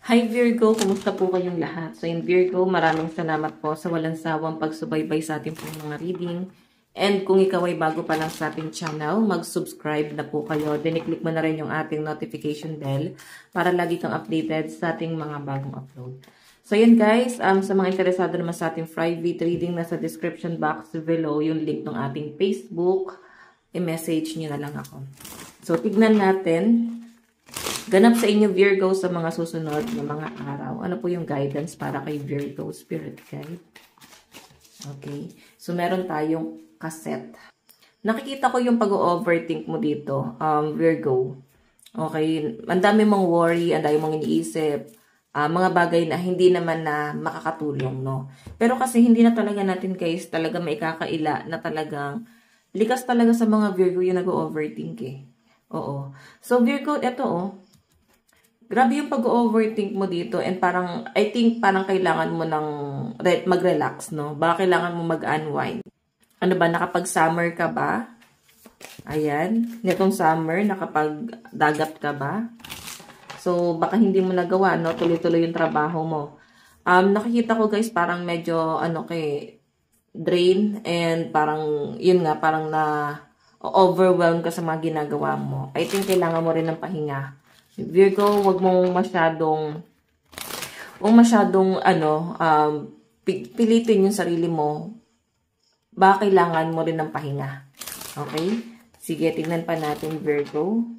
Hi Virgo, kumusta po kayong lahat? So in Virgo, maraming salamat po sa walang sawang pagsubaybay sa ating pong mga reading. And kung ikaw ay bago pa lang sa ating channel, mag-subscribe na po kayo. Then i-click mo na rin yung ating notification bell para lagi kang updated sa ating mga bagong upload. So yun guys, sa mga interesado naman sa ating private reading, nasa description box below yung link ng ating Facebook. I-message nyo na lang ako. So tignan natin. Ganap sa inyo Virgo sa mga susunod na mga araw. Ano po yung guidance para kay Virgo Spirit Guide? Okay. So meron tayong cassette. Nakikita ko yung pag-overthink mo dito, Virgo. Okay. Ang dami mong worry, ang dami mong iniisip. Mga bagay na hindi naman na makakatulong, no? Pero kasi hindi na talaga natin guys talaga maikakaila na talagang likas talaga sa mga Virgo yung nag-overthink eh. Oo. So Virgo, eto grabe yung pag-overthink mo dito and parang, I think parang kailangan mo ng mag-relax, no? Baka kailangan mo mag-unwind. Ano ba, nakapag-summer ka ba? Ayan. Nitong summer, nakapag-dagat ka ba? So, baka hindi mo nagawa, no? Tuloy-tuloy yung trabaho mo. Nakikita ko guys, parang medyo, drain and parang, yun nga, parang overwhelmed ka sa mga ginagawa mo. I think kailangan mo rin ng pahinga. Virgo, wag mong masyadong pilitin yung sarili mo. Baka kailangan mo rin ng pahinga. Okay? Sige, tignan pa natin Virgo.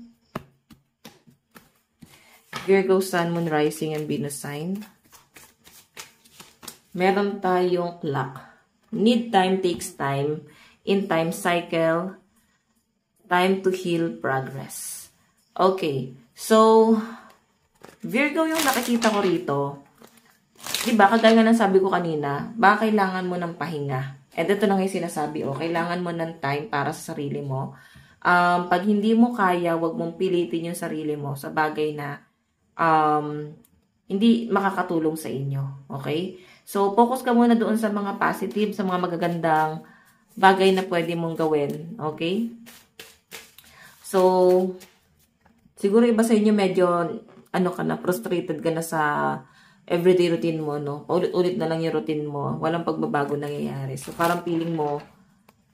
Virgo, Sun, Moon, Rising, and Venus sign. Meron tayong clock. Need time takes time. In time cycle. Time to heal progress. Okay. So, Virgo yung nakikita ko rito. Diba, kagaya ng sabi ko kanina, baka kailangan mo ng pahinga. And ito na nga yung sinasabi, kailangan mo ng time para sa sarili mo. Pag hindi mo kaya, wag mong pilitin yung sarili mo sa bagay na hindi makakatulong sa inyo. Okay? So, focus ka muna doon sa mga positive, sa mga magagandang bagay na pwede mong gawin. Okay? So, siguro iba sa inyo medyo, frustrated ka na sa everyday routine mo, no? Ulit-ulit na lang yung routine mo. Walang pagbabago nangyayari. So, parang feeling mo,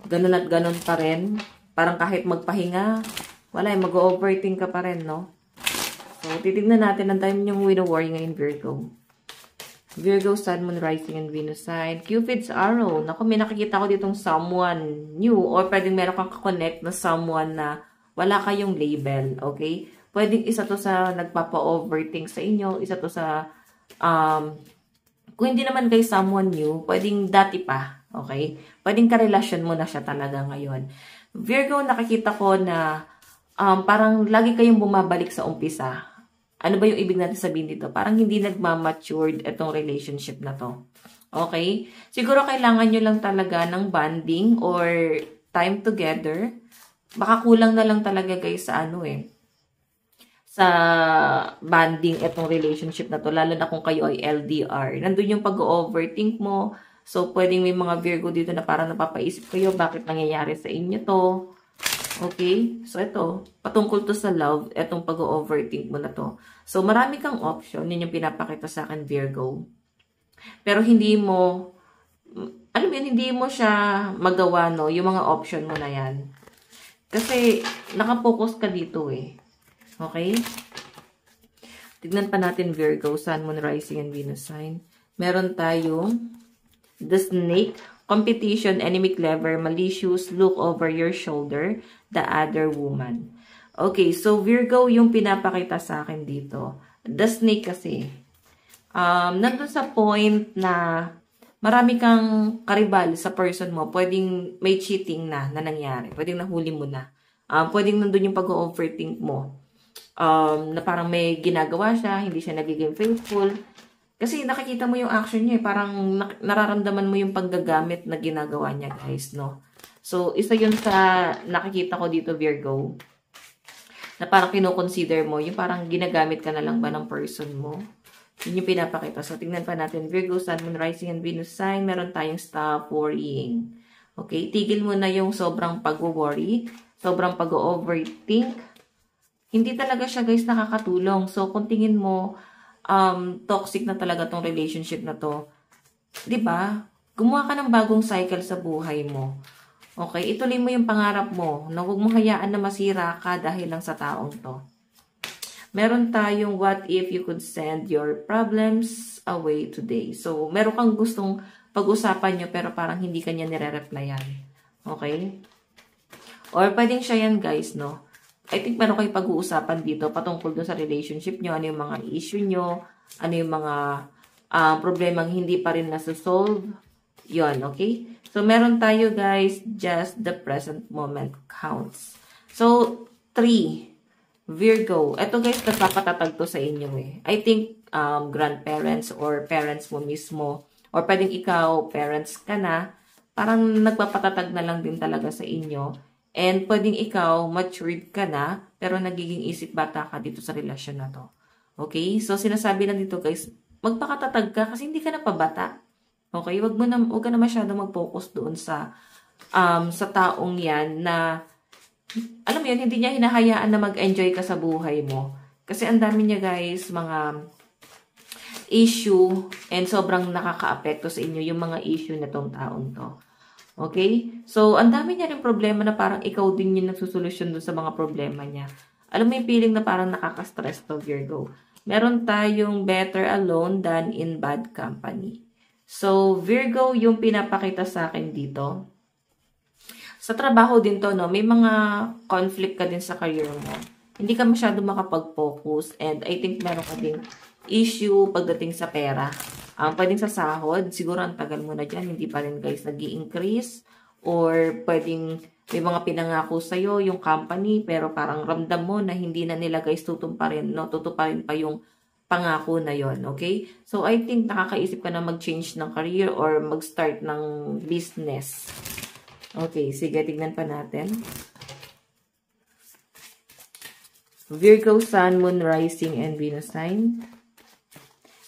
ganun at ganun pa rin. Parang kahit magpahinga, wala, mag-overthink ka pa rin, no? So, titignan natin ang time yung wino-worry ngayon, Virgo. Virgo, Sun, Moon, Rising, and Venus sign. Cupid's arrow. Naku, may nakikita ko ditong someone new or pwedeng meron kang connect na someone na wala kayong label, okay? Pwedeng isa to sa nagpapa-overthink sa inyo, isa to sa, kung hindi naman kay someone new, pwedeng dati pa, okay? Pwedeng karelasyon mo na siya talaga ngayon. Virgo, nakikita ko na parang lagi kayong bumabalik sa umpisa. Ano ba yung ibig natin sabihin dito? Parang hindi nagmamatured itong relationship na to. Okay? Siguro kailangan nyo lang talaga ng bonding or time together. Baka kulang na lang talaga guys sa sa bonding itong relationship na to, lalo na kung kayo ay LDR. Nandun yung pag-overthink mo. So, pwedeng may mga Virgo dito na parang napapaisip kayo, bakit nangyayari sa inyo to? Okay? So, ito, patungkol to sa love, itong pag-overthink mo na to. So, marami kang option, yun yung pinapakita sa akin, Virgo. Pero hindi mo, hindi mo siya magawa, no? Yung mga option mo na yan. Kasi, nakapokus ka dito Okay? Tignan pa natin Virgo, Sun, Moon, Rising, and Venus sign. Meron tayong the snake, competition, enemy, clever, malicious, look over your shoulder, the other woman. Okay, so Virgo yung pinapakita sa akin dito. The snake kasi, nandun sa point na marami kang karibal sa person mo. Pwedeng may cheating na nangyari. Pwedeng nahuli mo na. Pwedeng nandun yung pag-overthink mo. Na parang may ginagawa siya, hindi siya nagiging faithful. Kasi nakikita mo yung action niya, parang nararamdaman mo yung panggagamit na ginagawa niya, guys, no? So, isa yun sa nakikita ko dito, Virgo, na parang kinoconsider mo, yung parang ginagamit ka na lang ba ng person mo. Yun yung pinapakita. So, tingnan pa natin, Virgo, Sun, Moon, Rising, and Venus sign, meron tayong stop worrying. Okay? Tigil mo na yung sobrang pag-worry, sobrang pag-overthink. Hindi talaga siya guys nakakatulong. So kung tingin mo toxic na talaga tong relationship na to. 'Di ba? Gumawa ka ng bagong cycle sa buhay mo. Okay? Ituloy mo yung pangarap mo na huwag mong hayaan na masira ka dahil lang sa taong to. Meron tayong what if you could send your problems away today. So, meron kang gustong pag-usapan nyo pero parang hindi kanya nire-replyan. Okay? Or pwedeng siya yan guys, no? I think meron kayong pag-uusapan dito patungkol dun sa relationship nyo, ano yung mga issue nyo, ano yung mga problemang hindi pa rin nasusolve. Yun, okay? So, meron tayo guys, just the present moment counts. So, 3, Virgo. Ito guys, nagpapatatag to sa inyo eh. I think grandparents or parents mo mismo, or pwedeng ikaw, parents ka na, parang nagpapatatag na lang din talaga sa inyo. And pwedeng ikaw, matured ka na, pero nagiging isip bata ka dito sa relasyon na to. Okay? So, sinasabi lang dito guys, magpakatatag ka kasi hindi ka na pabata. Okay? Wag ka na masyadong mag-focus doon sa taong yan na, alam mo yun, hindi niya hinahayaan na mag-enjoy ka sa buhay mo. Kasi ang dami niya guys, mga issue and sobrang nakaka-apekto sa inyo yung mga issue na tong taong to. Okay? So, ang dami niya rin problema na parang ikaw din yung nagsusolusyon doon sa mga problema niya. Alam mo yung feeling na parang nakaka-stress to, Virgo. Meron tayong better alone than in bad company. So, Virgo, yung pinapakita sa akin dito. Sa trabaho din to, no? May mga conflict ka din sa career mo. Hindi ka masyado makapag-focus and I think meron ka ding issue pagdating sa pera. Pwedeng sa sahod, siguro ang tagal mo na dyan, hindi pa rin guys nag-i-increase. Or pwedeng may mga pinangako sa'yo yung company, pero parang ramdam mo na hindi na nila guys tutuparin, no? Tutuparin pa yung pangako na yon, okay? So, I think nakakaisip ka na mag-change ng career or mag-start ng business. Okay, sige, tignan pa natin. Virgo, Sun, Moon, Rising, and Venus sign.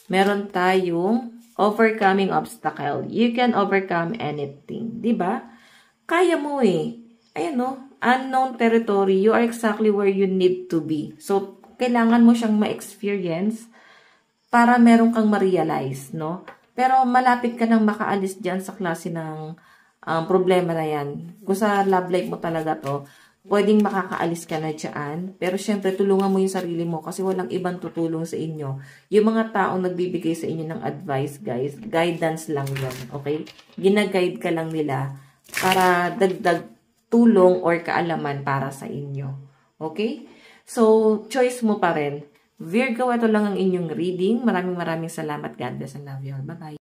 Meron tayong overcoming obstacle. You can overcome anything. Diba? Kaya mo eh. Ayan no, unknown territory. You are exactly where you need to be. So, kailangan mo siyang ma-experience para meron kang ma-realize, no? Pero malapit ka nang makaalis dyan sa klase ng problema na yan. Kung sa love life mo talaga to, pwedeng makakaalis ka na dyan. Pero syempre, tulungan mo yung sarili mo kasi walang ibang tutulong sa inyo. Yung mga taong nagbibigay sa inyo ng advice, guys, guidance lang yun, okay? Ginaguide ka lang nila para dagdag tulong or kaalaman para sa inyo. Okay? So, choice mo pa rin. Virgo, ito lang ang inyong reading. Maraming salamat. God bless and love you all. Bye-bye.